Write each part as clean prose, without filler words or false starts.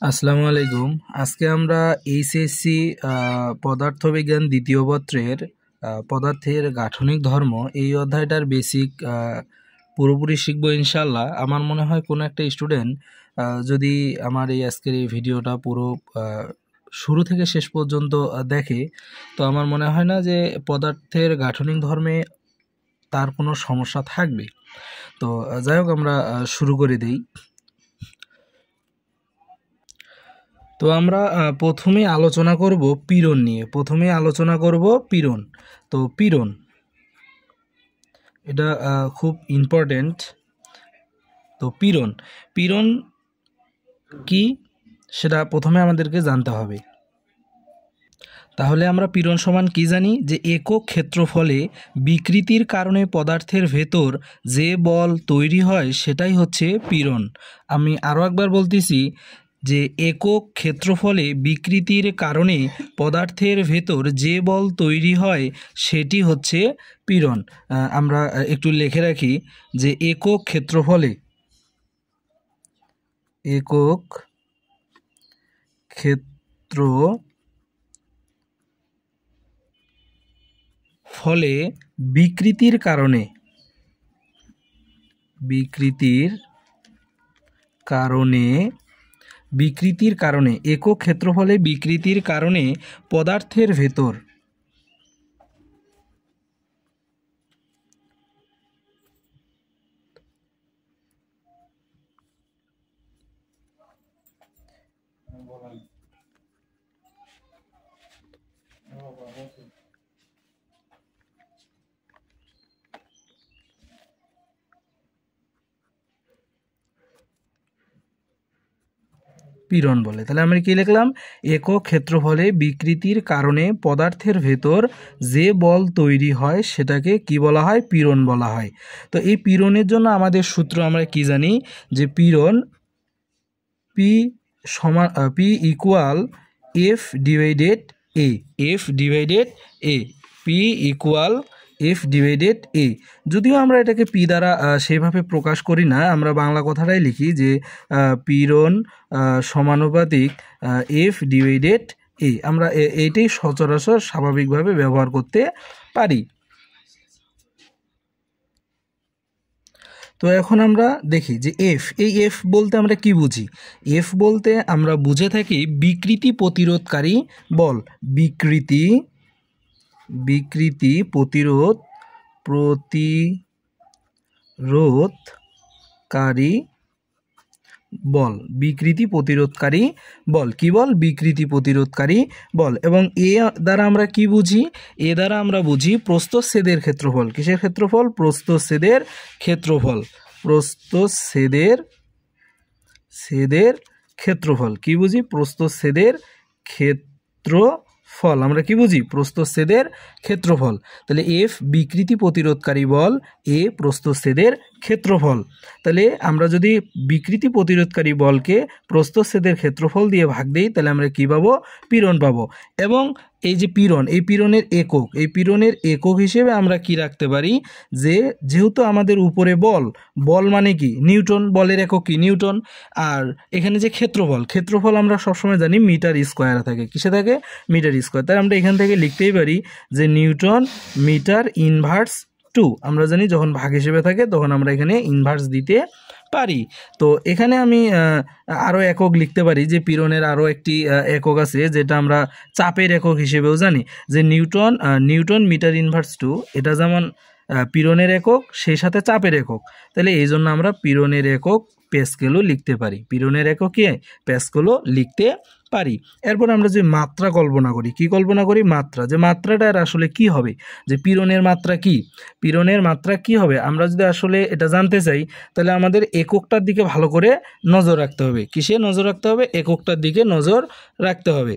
আসসালামু আলাইকুম। আজকে আমরা এইচএসসি পদার্থবিজ্ঞান দ্বিতীয় পত্রের পদার্থের গাঠনিক ধর্ম এই অধ্যায়টার বেসিক পুরোপুরি শিখবো ইনশাল্লাহ। আমার মনে হয় কোনো একটা স্টুডেন্ট যদি আমার এই আজকের এই ভিডিওটা পুরো শুরু থেকে শেষ পর্যন্ত দেখে, তো আমার মনে হয় না যে পদার্থের গাঠনিক ধর্মে তার কোনো সমস্যা থাকবে। তো যাই হোক, আমরা শুরু করে দিই। তো আমরা প্রথমে আলোচনা করব পীড়ন নিয়ে। পীড়ন। তো পীড়ন এটা খুব ইম্পর্টেন্ট। তো পীড়ন কি সেটা প্রথমে আমাদেরকে জানতে হবে। তাহলে আমরা পীড়ন সমান কি জানি, যে একক ক্ষেত্রফলে বিকৃতির কারণে পদার্থের ভেতর যে বল তৈরি হয় সেটাই হচ্ছে পীড়ন। আমি আরও একবার বলতেছি, যে একক ক্ষেত্রফলে বিকৃতির কারণে পদার্থের ভেতর যে বল তৈরি হয় সেটি হচ্ছে পীড়ন। আমরা একটু লিখে রাখি যে একক ক্ষেত্রফলে বিকৃতির কারণে একক ক্ষেত্রফলে বিকৃতির কারণে পদার্থের ভেতর পীড়ন বলে। তাহলে আমরা কি লিখলাম, একক ক্ষেত্রফলে বিকৃতির কারণে পদার্থের ভেতর যে বল তৈরি হয় সেটাকে কি বলা হয়, পীড়ন বলা হয়। তো এই পীড়নের জন্য আমাদের সূত্র আমরা কি জানি, যে পীড়ন P equal F divided A। P equal F divided A। যদিও আমরা এটাকে পি দ্বারা সেভাবে প্রকাশ করি না, আমরা বাংলা কথাটাই লিখি যে পীড়ন সমানুপাতিক F ডিভাইডেড A। আমরা এইটাই সচরাচর স্বাভাবিকভাবে ব্যবহার করতে পারি। তো এখন আমরা দেখি যে এই এফ বলতে আমরা কি বুঝি। এফ বলতে আমরা বুঝে থাকি বিকৃতি প্রতিরোধকারী বল। বিকৃতি প্রতিরোধকারী বল। কি বল? বিকৃতি প্রতিরোধকারী বল। এবং এ দ্বারা আমরা কি বুঝি? এ দ্বারা আমরা বুঝি প্রস্থচ্ছেদের ক্ষেত্রফল। কিসের ক্ষেত্রফল? প্রস্থচ্ছেদের ক্ষেত্রফল। কি বুঝি? প্রস্থচ্ছেদের ক্ষেত্রফল। আমরা কি বুঝি? প্রস্থচ্ছেদের ক্ষেত্রফল। তাহলে এফ বিকৃতি প্রতিরোধকারী বল, এ প্রস্থচ্ছেদের ক্ষেত্রফল। তাহলে আমরা যদি বিকৃতি প্রতিরোধকারী বলকে প্রস্থচ্ছেদের ক্ষেত্রফল দিয়ে ভাগ দিই, তাহলে আমরা কি পাবো? পীড়ন পাবো। এবং এই যে পীড়ন, এই পীড়নের একক হিসেবে আমরা কি রাখতে পারি, যে যেহেতু আমাদের উপরে বল মানে কি? নিউটন। বলের একক কি? নিউটন। আর এখানে যে ক্ষেত্রফল আমরা সবসময় জানি মিটার স্কোয়ারে থাকে। কিসে থাকে? Metre square. তাই আমরা এখান থেকে লিখতেই পারি যে নিউটন মিটার ইনভার্স 2। আমরা জানি যখন ভাগ হিসেবে থাকে তখন আমরা এখানে ইনভার্স দিতে পারি। তো এখানে আমি আরও একক লিখতে পারি, যে পীড়নের আরও একটি একক আছে যেটা আমরা চাপের একক হিসেবেও জানি, যে নিউটন মিটার ইনভার্স 2। এটা যেমন পীড়নের একক, সেই সাথে চাপের একক। তাহলে এই জন্য আমরা পীড়নের একক প্যাসকেলও লিখতে পারি। প্যাসকেলও লিখতে পারি। এরপর আমরা যে মাত্রা কল্পনা করি, কি কল্পনা করি? মাত্রা। যে মাত্রাটার আসলে কি হবে, যে পীড়নের মাত্রা কি হবে, আমরা যদি আসলে এটা জানতে চাই, তাহলে আমাদের এককটার দিকে ভালো করে নজর রাখতে হবে। কিসে নজর রাখতে হবে? এককটার দিকে নজর রাখতে হবে।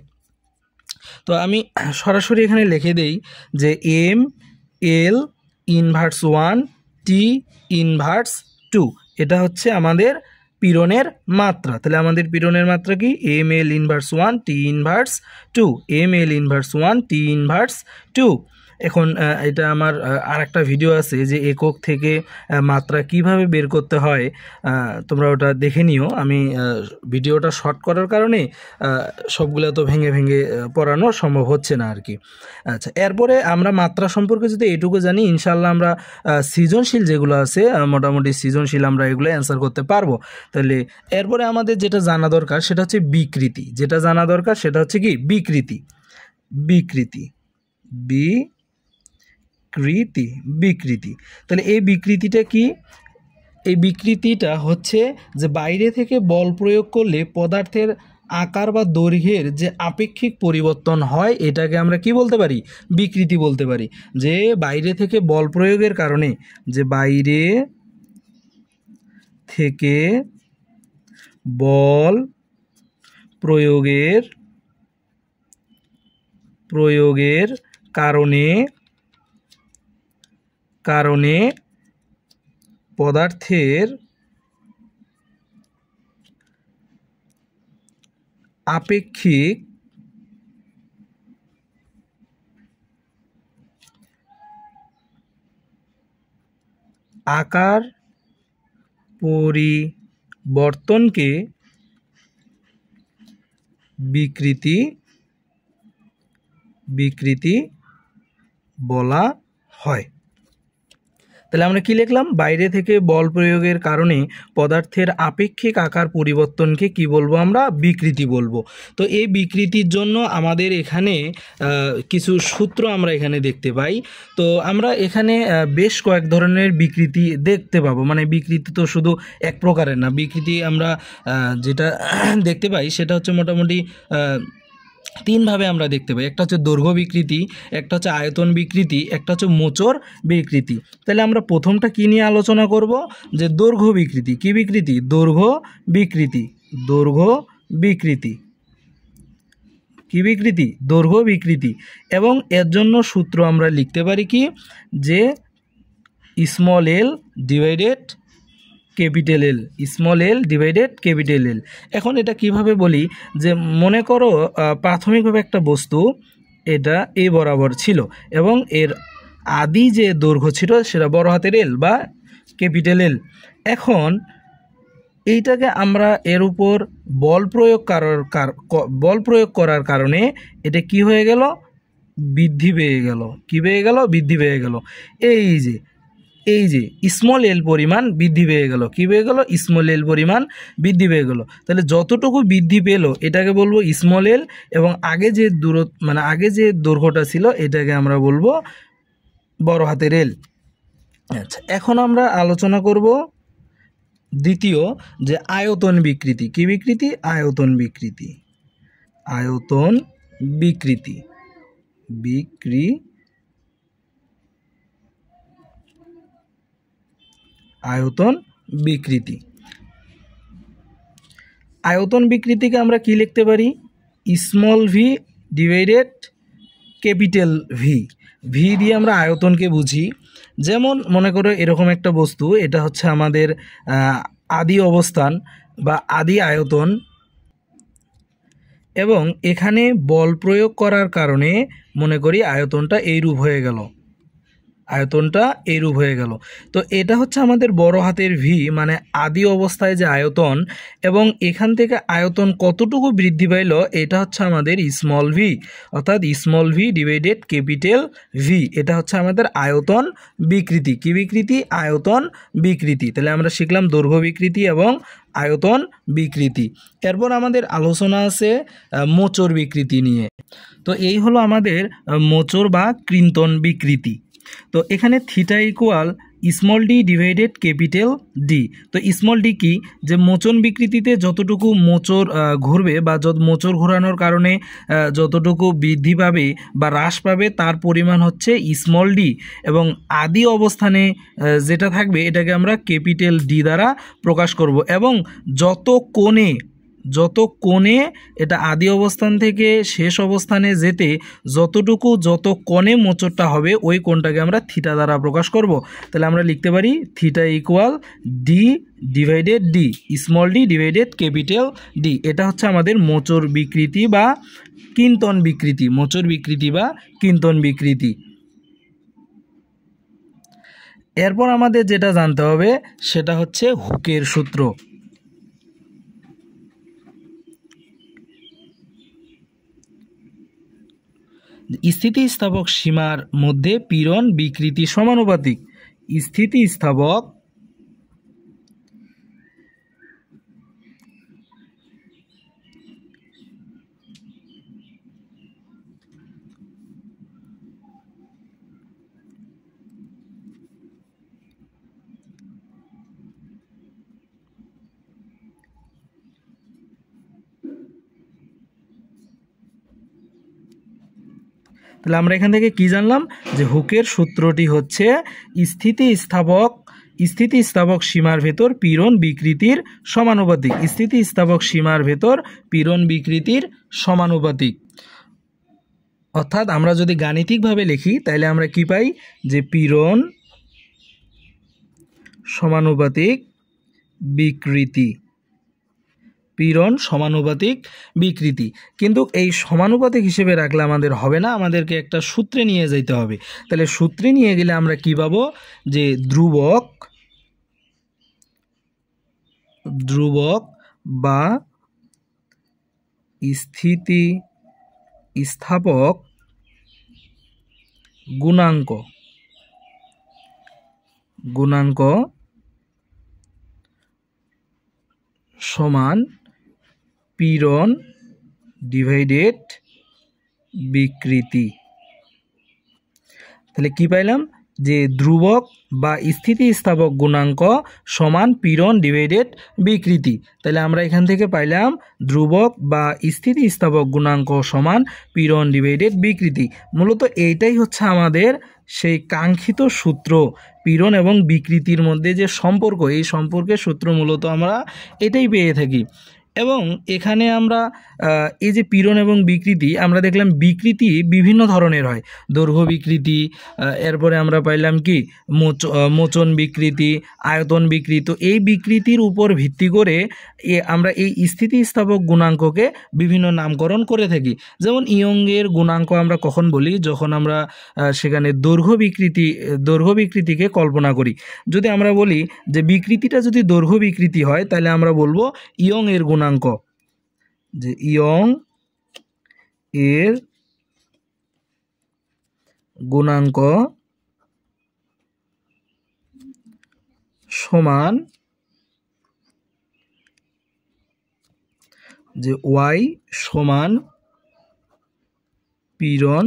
তো আমি সরাসরি এখানে লিখে দেই যে M L inverse 1 T inverse 2। এটা হচ্ছে আমাদের পীড়নের মাত্রা। তাহলে আমাদের পীড়নের মাত্রা কি? M L inverse 1 T inverse 2। এখন এটা আমার আরেকটা ভিডিও আছে যে একক থেকে মাত্রা কিভাবে বের করতে হয়, তোমরা ওটা দেখে নিও। আমি ভিডিওটা শর্ট করার কারণে সবগুলো তো ভেঙে ভেঙে পড়ানো সম্ভব হচ্ছে না আর কি। আচ্ছা, এরপরে আমরা মাত্রা সম্পর্কে যদি এইটুকু জানি, ইনশাল্লাহ আমরা সৃজনশীল যেগুলো আছে মোটামুটি সৃজনশীল আমরা এগুলো অ্যান্সার করতে পারবো। তাহলে এরপরে আমাদের যেটা জানা দরকার সেটা হচ্ছে বিকৃতি। যেটা জানা দরকার সেটা হচ্ছে কি বিকৃতি। বিকৃতি বিকৃতি বিকৃতি তাহলে এই বিকৃতিটা কি? এই বিকৃতিটা হচ্ছে যে বাইরে থেকে বল প্রয়োগ করলে পদার্থের আকার বা দৈর্ঘ্যের যে আপেক্ষিক পরিবর্তন হয়, এটাকে আমরা কি বলতে পারি? বিকৃতি বলতে পারি। যে বাইরে থেকে বল প্রয়োগের কারণে, যে বাইরে থেকে বল প্রয়োগের কারণে পদার্থের আপেক্ষিক আকার পরিবর্তনকে বিকৃতি বলা হয়। তাহলে আমরা কি লিখলাম? বাইরে থেকে বল প্রয়োগের কারণে পদার্থের আপেক্ষিক আকার পরিবর্তনকে কি বলবো? আমরা বিকৃতি বলবো। তো এই বিকৃতির জন্য আমাদের এখানে কিছু সূত্র আমরা এখানে দেখতে পাই। তো আমরা এখানে বেশ কয়েক ধরনের বিকৃতি দেখতে পাবো। মানে বিকৃতি তো শুধু এক প্রকারের না, বিকৃতি আমরা যেটা দেখতে পাই সেটা হচ্ছে মোটামুটি তিনভাবে আমরা দেখতে পাই। একটা হচ্ছে দৈর্ঘ্য বিকৃতি, একটা হচ্ছে আয়তন বিকৃতি, একটা হচ্ছে মোচর বিকৃতি। তাহলে আমরা প্রথমটা কি নিয়ে আলোচনা করব? যে দৈর্ঘ্য বিকৃতি। কি বিকৃতি? দৈর্ঘ্য বিকৃতি। দৈর্ঘ্য বিকৃতি কি বিকৃতি? দৈর্ঘ্য বিকৃতি। এবং এর জন্য সূত্র আমরা লিখতে পারি কি? যে স্মল এল ডিভাইডেড ক্যাপিটাল এল, স্মল এল ডিভাইডেড ক্যাপিটাল এল। এখন এটা কিভাবে বলি? যে মনে করো প্রাথমিকভাবে একটা বস্তু এটা এ বরাবর ছিল এবং এর আদি যে দৈর্ঘ্য ছিল সেটা বড় হাতের এল বা ক্যাপিটাল এল। এখন এইটাকে আমরা এর উপর বল প্রয়োগ করার কারণে এটা কি হয়ে গেল? বৃদ্ধি পেয়ে গেল। কি পেয়ে গেল? বৃদ্ধি পেয়ে গেল। এই যে স্মল এল পরিমাণ বৃদ্ধি পেয়ে গেল। কি পেয়ে গেল? স্মল এল পরিমাণ বৃদ্ধি পেয়ে গেল। তাহলে যতটুকু বৃদ্ধি পেল এটাকে বলবো স্মল এল, এবং আগে যে আগে যে দৈর্ঘ্যটা ছিল এটাকে আমরা বলবো বড় হাতের এল। আচ্ছা, এখন আমরা আলোচনা করব দ্বিতীয় যে আয়তন বিকৃতি। কি বিকৃতি? আয়তন বিকৃতি। আয়তন বিকৃতি আয়তন বিকৃতি। আয়তন বিকৃতিকে আমরা কি লিখতে পারি? Small b divided capital V. V দিয়ে আমরা আয়তনকে বুঝি। যেমন মনে করো এরকম একটা বস্তু, এটা হচ্ছে আমাদের আদি অবস্থান বা আদি আয়তন, এবং এখানে বল প্রয়োগ করার কারণে মনে করি আয়তনটা এইরূপ হয়ে গেল। তো এটা হচ্ছে আমাদের বড় হাতের ভি, মানে আদি অবস্থায় যে আয়তন, এবং এখান থেকে আয়তন কতটুকু বৃদ্ধি পাইল এটা হচ্ছে আমাদের স্মল ভি, অর্থাৎ small b divided capital V. এটা হচ্ছে আমাদের আয়তন বিকৃতি। কি বিকৃতি? আয়তন বিকৃতি। তাহলে আমরা শিখলাম দৈর্ঘ্য বিকৃতি এবং আয়তন বিকৃতি। এরপর আমাদের আলোচনা আছে মোচর বিকৃতি নিয়ে। তো এই হলো আমাদের মোচর বা কৃন্তন বিকৃতি। তো এখানে theta equal small D divided capital D. তো স্মল ডি কি? যে মোচন বিকৃতিতে যতটুকু মোচর ঘুরবে বা মোচর ঘোরানোর কারণে যতটুকু বৃদ্ধি পাবে বা হ্রাস পাবে তার পরিমাণ হচ্ছে স্মল ডি, এবং আদি অবস্থানে যেটা থাকবে এটাকে আমরা ক্যাপিটাল ডি দ্বারা প্রকাশ করব। এবং যত কোণে এটা আদি অবস্থান থেকে শেষ অবস্থানে যেতে যত কোণে মোচরটা হবে ওই কোণটাকে আমরা থিটা দ্বারা প্রকাশ করব। তাহলে আমরা লিখতে পারি theta equal D divided D, small D divided capital D. এটা হচ্ছে আমাদের মোচর বিকৃতি বা কৃন্তন বিকৃতি। মোচর বিকৃতি বা কৃন্তন বিকৃতি। এরপর আমাদের যেটা জানতে হবে সেটা হচ্ছে হুকের সূত্র। স্থিতিস্থাপক সীমার মধ্যে পীড়ন বিকৃতি সমানুপাতিক। স্থিতিস্থাপক তাহলে আমরা এখান থেকে কি জানলাম যে হুকের সূত্রটি হচ্ছে স্থিতিস্থাপক সীমার ভেতর পীড়ন বিকৃতির সমানুপাতিক। স্থিতিস্থাপক সীমার ভেতর পীড়ন বিকৃতির সমানুপাতিক। অর্থাৎ আমরা যদি গাণিতিকভাবে লিখি তাহলে আমরা কি পাই যে পীড়ন সমানুপাতিক বিকৃতি, পীড়ন সমানুপাতিক বিকৃতি। কিন্তু এই সমানুপাতিক হিসেবে রাখলে আমাদের হবে না, আমাদেরকে একটা সূত্রে নিয়ে যেতে হবে। তাহলে সূত্রে নিয়ে গেলে আমরা কি পাবো যে ধ্রুবক বা স্থিতিস্থাপক গুণাঙ্ক সমান পীড়ন ডিভাইডেড বিকৃতি। তাহলে কি পাইলাম যে ধ্রুবক বা স্থিতিস্থাপক গুণাঙ্ক সমান পীড়ন ডিভাইডেড বিকৃতি। তাহলে আমরা এখান থেকে পাইলাম ধ্রুবক বা স্থিতিস্থাপক গুণাঙ্ক সমান পীড়ন ডিভাইডেড বিকৃতি। মূলত এইটাই হচ্ছে আমাদের সেই কাঙ্ক্ষিত সূত্র, পীড়ন এবং বিকৃতির মধ্যে যে সম্পর্ক, এই সম্পর্কের সূত্র মূলত আমরা এটাই পেয়ে থাকি। এবং এখানে আমরা এই যে পীড়ন এবং বিকৃতি, আমরা দেখলাম বিকৃতি বিভিন্ন ধরনের হয়, দৈর্ঘ্য বিকৃতি, এরপরে আমরা পাইলাম কি মোচন বিকৃতি, আয়তন বিকৃতি। তো এই বিকৃতির উপর ভিত্তি করে আমরা এই স্থিতিস্থাপক গুণাঙ্ককে বিভিন্ন নামকরণ করে থাকি। যেমন ইয়ংয়ের গুণাঙ্ক আমরা কখন বলি, যখন আমরা সেখানে দৈর্ঘ্য বিকৃতিকে কল্পনা করি। যদি আমরা বলি যে বিকৃতিটা যদি দৈর্ঘ্য বিকৃতি হয় তাহলে আমরা বলবো ইয়ং এর গুণাঙ্ক, যে ইয়ং এর গুণাঙ্ক সমান যে ওয়াই সমান পীড়ন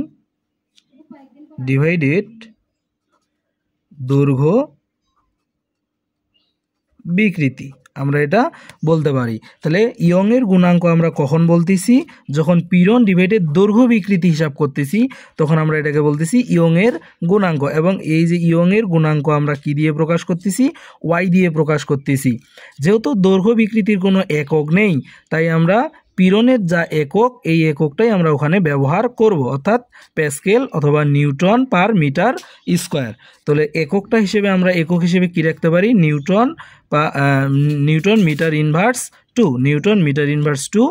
ডিভাইডেড দৈর্ঘ্য বিকৃতি, আমরা এটা বলতে পারি। তাহলে ইয়ং এর গুণাঙ্ক আমরা কখন বলতেছি, যখন পীড়ন ডিভাইডেড দৈর্ঘ্য বিকৃতি হিসাব করতেছি তখন আমরা এটাকে বলতেছি ইয়ং এর গুণাঙ্ক। এবং এই যে ইয়ং এর গুণাঙ্ক আমরা কি দিয়ে প্রকাশ করতেছি, ওয়াই দিয়ে প্রকাশ করতেছি। যেহেতু দৈর্ঘ্য বিকৃতির কোনো একক নেই তাই আমরা পীড়নের যা একক, এই এককটাই আমরা ওখানে ব্যবহার করব, অর্থাৎ প্যাসকেল অথবা নিউটন পার মিটার স্কোয়ার। তাহলে এককটা হিসেবে আমরা একক হিসেবে কি রাখতে পারি, newton metre inverse 2, newton metre inverse 2,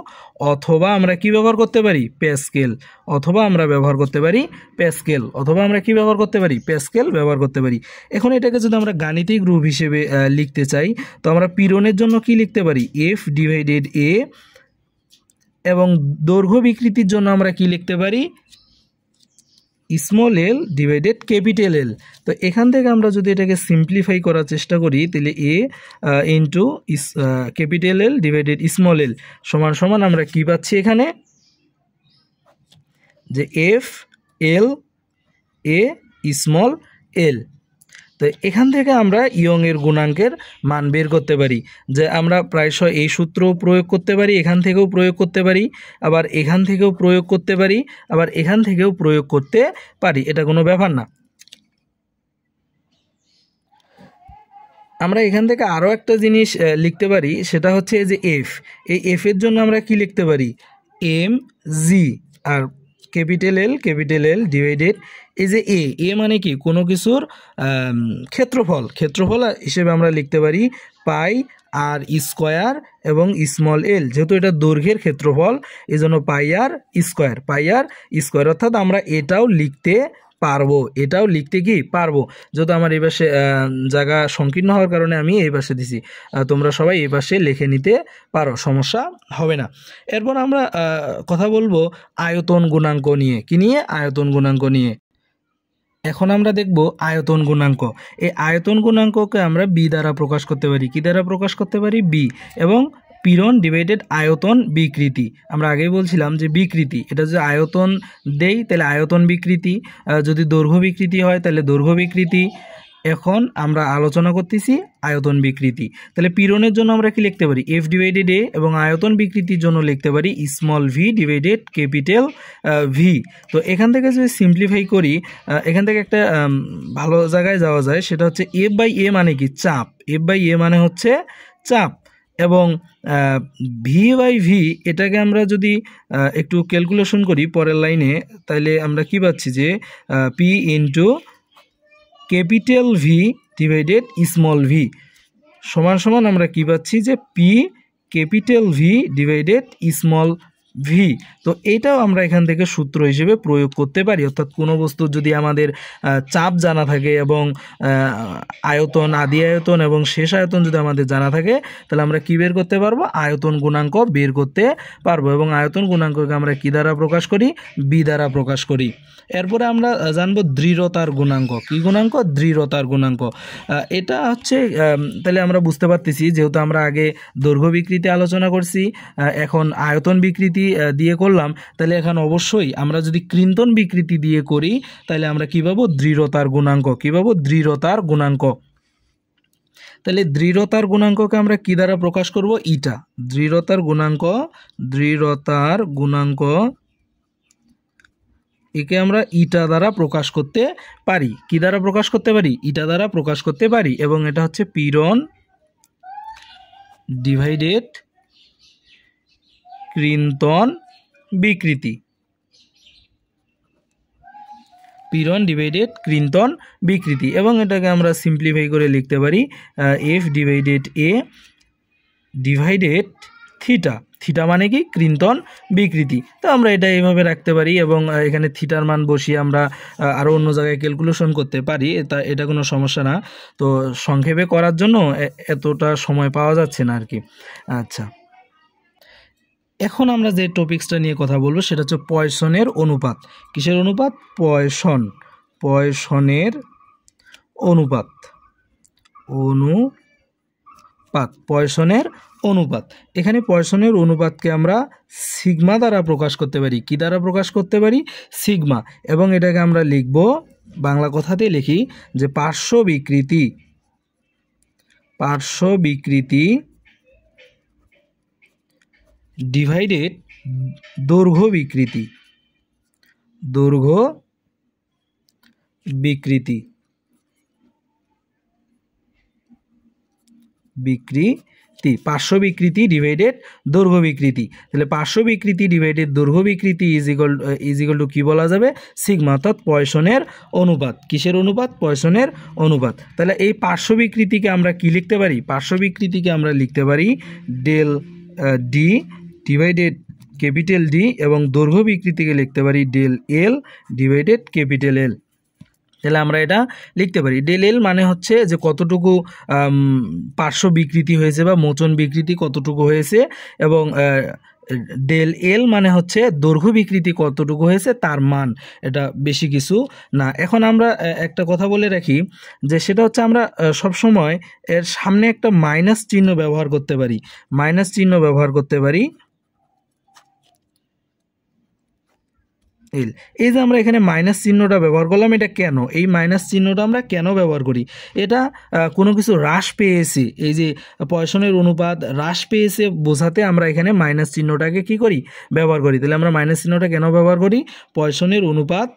অথবা আমরা কি ব্যবহার করতে পারি, প্যাসকেল, অথবা আমরা ব্যবহার করতে পারি প্যাসকেল, অথবা আমরা কি ব্যবহার করতে পারি, প্যাসকেল ব্যবহার করতে পারি। এখন এটাকে যদি আমরা গাণিতিক রূপ হিসেবে লিখতে চাই তো আমরা পীড়নের জন্য কি লিখতে পারি, এফ ডিভাইডেড এ, এবং দৈর্ঘ্য বিকৃতির জন্য আমরা কি লিখতে পারি, স্মল এল ডিভাইডেড ক্যাপিটাল এল। তো এখান থেকে আমরা যদি এটাকে সিম্পলিফাই করার চেষ্টা করি তাহলে A into capital L divided small L সমান সমান আমরা কি পাচ্ছি এখানে, যে এফ এল এ স্মল এল। তো এখান থেকে আমরা ইয়ং এর গুণাঙ্কের মান বের করতে পারি, যে আমরা প্রায়শই এই সূত্র প্রয়োগ করতে পারি, এখান থেকেও প্রয়োগ করতে পারি, আবার এখান থেকেও প্রয়োগ করতে পারি, আবার এখান থেকেও প্রয়োগ করতে পারি, এটা কোনো ব্যাপার না। আমরা এখান থেকে আরও একটা জিনিস লিখতে পারি, সেটা হচ্ছে যে এফ, এই এফ এর জন্য আমরা কি লিখতে পারি, এম জি, আর ক্যাপিটাল এল ডিভাইডেড এই যে এ মানে কি কোনো কিছুর ক্ষেত্রফল হিসেবে আমরা লিখতে পারি পাই আর স্কোয়ার এবং স্মল এল, যেহেতু এটা দৈর্ঘ্যের ক্ষেত্রফল এই জন্য পাই আর স্কোয়ার, অর্থাৎ আমরা এটাও লিখতে পারবো, এটাও লিখতে কি পারবো। যেহেতু আমার এই পাশে জায়গা সংকীর্ণ হওয়ার কারণে আমি এই পাশে দিছি, তোমরা সবাই এই পাশে লিখে নিতে পারো, সমস্যা হবে না। এরপর আমরা কথা বলবো আয়তন গুণাঙ্ক নিয়ে। কি নিয়ে? আয়তন গুণাঙ্ক নিয়ে। এখন আমরা দেখব আয়তন গুণাঙ্ক। এই আয়তন গুণাঙ্ককে আমরা বি দ্বারা প্রকাশ করতে পারি। কি দ্বারা প্রকাশ করতে পারি? বি। এবং পীড়ন ডিভাইডেড আয়তন বিকৃতি। আমরা আগেই বলছিলাম যে বিকৃতি, এটা যদি আয়তন দেই তাহলে আয়তন বিকৃতি, যদি দৈর্ঘ্য বিকৃতি হয় তাহলে দৈর্ঘ্য বিকৃতি। এখন আমরা আলোচনা করতেছি আয়তন বিকৃতি। তাহলে পীড়নের জন্য আমরা কি লিখতে পারি? এফ ডিভাইডেড এ। এবং আয়তন বিকৃতির জন্য লিখতে পারি small b divided capital V. তো এখান থেকে যদি সিম্পলিফাই করি, এখান থেকে একটা ভালো জায়গায় যাওয়া যায়, সেটা হচ্ছে এফ বাই এ মানে কি? চাপ। এফ বাই এ মানে হচ্ছে চাপ। এবং ভি বাই ভি এটাকে আমরা যদি একটু ক্যালকুলেশন করি পরের লাইনে, তাহলে আমরা কি পাচ্ছি যে P into capital b divided small V সমান সমান আমরা কি পাচ্ছি যে P capital b divided small V. তো এটাও আমরা এখান থেকে সূত্র হিসেবে প্রয়োগ করতে পারি। অর্থাৎ কোনো বস্তুর যদি আমাদের চাপ জানা থাকে এবং আয়তন, আদি আয়তন এবং শেষ আয়তন যদি আমাদের জানা থাকে, তাহলে আমরা কি বের করতে পারবো? আয়তন গুণাঙ্ক বের করতে পারবো। এবং আয়তন গুণাঙ্ককে আমরা কি দ্বারা প্রকাশ করি? বি দ্বারা প্রকাশ করি। এরপরে আমরা জানবো দৃঢ়তার গুণাঙ্ক। কি গুণাঙ্ক? দৃঢ়তার গুণাঙ্ক। এটা হচ্ছে, তাহলে আমরা বুঝতে পারতেছি, যেহেতু আমরা আগে দৈর্ঘ্য বিকৃতি আলোচনা করছি, এখন আয়তন বিকৃতি দিয়ে করলাম, তাহলে এখন অবশ্যই আমরা যদি কৃন্তন বিকৃতি দিয়ে করি, তাহলে আমরা কি পাবো? দৃঢ়তার গুণাঙ্ক। কি পাবো? দৃঢ়তার গুণাঙ্ক। তাহলে দৃঢ়তার গুণাঙ্ককে আমরা কি দ্বারা প্রকাশ করব? ইটা। দৃঢ়তার গুণাঙ্ক, দৃঢ়তার গুণাঙ্ক একে আমরা ইটা দ্বারা প্রকাশ করতে পারি। কি দ্বারা প্রকাশ করতে পারি? ইটা দ্বারা প্রকাশ করতে পারি। এবং এটা হচ্ছে পীড়ন ডিভাইডেড কৃন্তন বিকৃতি। পীড়ন ডিভাইডেড কৃন্তন বিকৃতি। এবং এটাকে আমরা সিম্পলিফাই করে লিখতে পারি এফ ডিভাইডেড এ ডিভাইডেড থিটা। থিটা মানে কি? কৃন্তন বিকৃতি। তো আমরা এটা এইভাবে রাখতে পারি এবং এখানে থিটার মান বসিয়ে আমরা আরও অন্য জায়গায় ক্যালকুলেশন করতে পারি। এটা কোনো সমস্যা না। তো সংক্ষেপে করার জন্য এতটা সময় পাওয়া যাচ্ছে না আর কি। আচ্ছা, এখন আমরা যে টপিক্সটা নিয়ে কথা বলবো সেটা হচ্ছে পয়সনের অনুপাত। কিসের অনুপাত? পয়সন। পয়সনের অনুপাত। পয়সনের অনুপাত। এখানে পয়সনের অনুপাতকে আমরা সিগমা দ্বারা প্রকাশ করতে পারি। কি দ্বারা প্রকাশ করতে পারি? সিগমা। এবং এটাকে আমরা লিখব, বাংলা কথাতেই লিখি, যে পার্শ্ব বিকৃতি ডিভাইডেড দৈর্ঘ্য বিকৃতি। পার্শ্ব বিকৃতি ডিভাইডেড দৈর্ঘ্য বিকৃতি। তাহলে পার্শ্ব বিকৃতি ডিভাইডেড দৈর্ঘ্য বিকৃতি ইজ ইকুয়াল টু কি বলা যাবে? সিগমা, অর্থাৎ পয়সনের অনুপাত। কিসের অনুপাত? পয়সনের অনুপাত। তাহলে এই পার্শ্ব বিকৃতিকে আমরা কি লিখতে পারি? পার্শ্ব বিকৃতিকে আমরা লিখতে পারি del D divided capital D, এবং দৈর্ঘ্য বিকৃতিকে লিখতে পারি del L divided capital L. তাহলে আমরা এটা লিখতে পারি। ডেল এল মানে হচ্ছে যে কতটুকু পার্শ্ব বিকৃতি হয়েছে বা মোচন বিকৃতি কতটুকু হয়েছে, এবং ডেল এল মানে হচ্ছে দৈর্ঘ্য বিকৃতি কতটুকু হয়েছে তার মান। এটা বেশি কিছু না। এখন আমরা একটা কথা বলে রাখি, যে সেটা হচ্ছে আমরা সবসময় এর সামনে একটা মাইনাস চিহ্ন ব্যবহার করতে পারি। মাইনাস চিহ্ন ব্যবহার করতে পারি। এই যে আমরা এখানে মাইনাস চিহ্নটা ব্যবহার করলাম, এটা কেন? এই মাইনাস চিহ্নটা আমরা কেন ব্যবহার করি? এটা কোনো কিছু হ্রাস পেয়েছে, এই যে পয়সনের অনুপাত হ্রাস পেয়েছে বোঝাতে আমরা এখানে মাইনাস চিহ্নটাকে কি করি? ব্যবহার করি। তাহলে আমরা মাইনাস চিহ্নটা কেন ব্যবহার করি? পয়সনের অনুপাত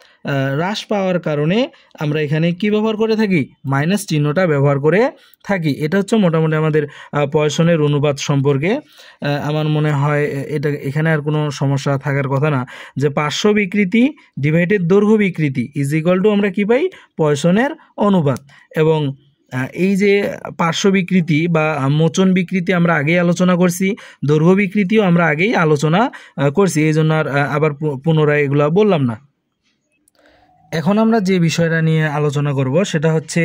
হ্রাস পাওয়ার কারণে আমরা এখানে কি ব্যবহার করে থাকি? মাইনাস চিহ্নটা ব্যবহার করে থাকি। এটা হচ্ছে মোটামুটি আমাদের পয়সনের অনুপাত সম্পর্কে। আমার মনে হয় এটা এখানে আর কোনো সমস্যা থাকার কথা না, যে পার্শ্ব বিকৃতি ডিভাইডেড দৈর্ঘ্য বিকৃতি ইজ ইকুয়াল টু আমরা কি পাই? পয়সনের অনুপাত। এবং এই যে পার্শ্ব বিকৃতি বা মোচন বিকৃতি আমরা আগেই আলোচনা করছি, দৈর্ঘ্য বিকৃতিও আমরা আগেই আলোচনা করছি, এই জন্য আর আবার পুনরায় এগুলো বললাম না। এখন আমরা যে বিষয়টা নিয়ে আলোচনা করব সেটা হচ্ছে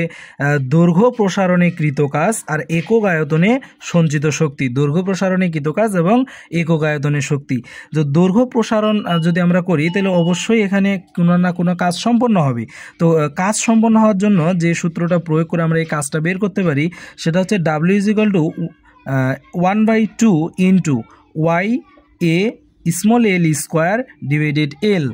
দৈর্ঘ্য প্রসারণে কৃত কাজ আর একক আয়তনে সঞ্চিত শক্তি। দৈর্ঘ্য প্রসারণে কৃত কাজ এবং একক আয়তনে শক্তি। তো দৈর্ঘ্য প্রসারণ যদি আমরা করি তাহলে অবশ্যই এখানে কোনো না কোনো কাজ সম্পন্ন হবে। তো কাজ সম্পন্ন হওয়ার জন্য যে সূত্রটা প্রয়োগ করে আমরা এই কাজটা বের করতে পারি সেটা হচ্ছে W = 1/2 into Y a small L square divided এল,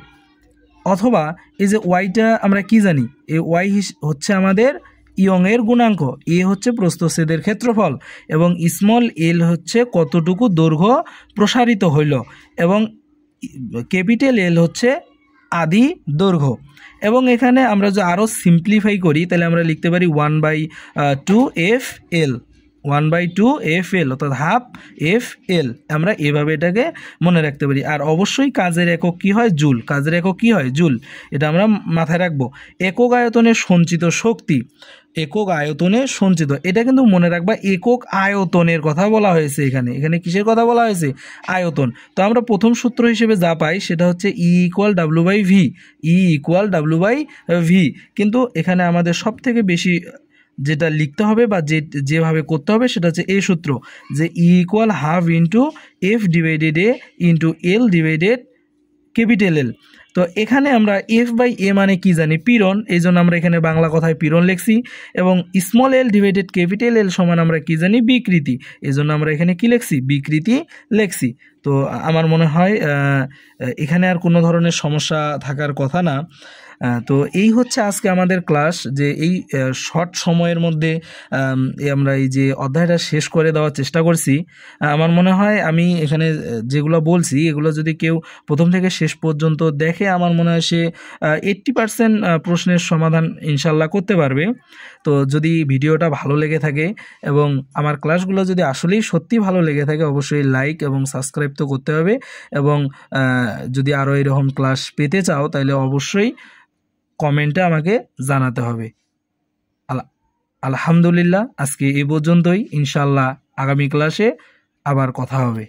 অথবা এই যে ওয়াইটা আমরা কি জানি, এই ওয়াই হচ্ছে আমাদের ইয়ংয়ের গুণাঙ্ক, এ হচ্ছে প্রস্থচ্ছেদের ক্ষেত্রফল এবং স্মল এল হচ্ছে কতটুকু দৈর্ঘ্য প্রসারিত হইল এবং ক্যাপিটাল এল হচ্ছে আদি দৈর্ঘ্য। এবং এখানে আমরা যদি আরও সিম্পলিফাই করি তাহলে আমরা লিখতে পারি 1/2 FL, 1/2 FL অর্থাৎ হাফ FL। আমরা এভাবে এটাকে মনে রাখতে পারি। আর অবশ্যই কাজের একক কি হয়? জুল। কাজের একক কি হয়? জুল। এটা আমরা মাথায় রাখবো। একক আয়তনে সঞ্চিত শক্তি, একক আয়তনে সঞ্চিত, এটা কিন্তু মনে রাখবা একক আয়তনের কথা বলা হয়েছে। এখানে এখানে কিসের কথা বলা হয়েছে? আয়তন। তো আমরা প্রথম সূত্র হিসেবে যা পাই সেটা হচ্ছে E = W/V, E = W/V। কিন্তু এখানে আমাদের সব থেকে বেশি যেটা লিখতে হবে বা যেভাবে করতে হবে সেটা হচ্ছে এই সূত্র, যে E = ½ into F divided A into L divided capital এল। তো এখানে আমরা F/A মানে কি জানি? পীড়ন। এই জন্য আমরা এখানে বাংলা কথায় পীড়ন লিখছি। এবং স্মল এল ডিভাইডেড ক্যাপিটাল এল সমান আমরা কি জানি? বিকৃতি। এই জন্য আমরা এখানে কি লিখছি? বিকৃতি লিখছি। তো আমার মনে হয় এখানে আর কোনো ধরনের সমস্যা থাকার কথা না। তো এই হচ্ছে আজকে আমাদের ক্লাস, যে এই শর্ট সময়ের মধ্যে আমরা এই যে অধ্যায়টা শেষ করে দেওয়ার চেষ্টা করছি। আমার মনে হয় আমি এখানে যেগুলো বলছি এগুলো যদি কেউ প্রথম থেকে শেষ পর্যন্ত দেখে আমার মনে হয় সে 80% প্রশ্নের সমাধান ইনশাল্লাহ করতে পারবে। তো যদি ভিডিওটা ভালো লেগে থাকে এবং আমার ক্লাসগুলো যদি আসলেই সত্যি ভালো লেগে থাকে অবশ্যই লাইক এবং সাবস্ক্রাইব তো করতে হবে। এবং যদি আরও এরকম ক্লাস পেতে চাও তাহলে অবশ্যই কমেন্টে আমাকে জানাতে হবে। আলহামদুলিল্লাহ, আজকে এই পর্যন্তই। ইনশাল্লাহ আগামী ক্লাসে আবার কথা হবে।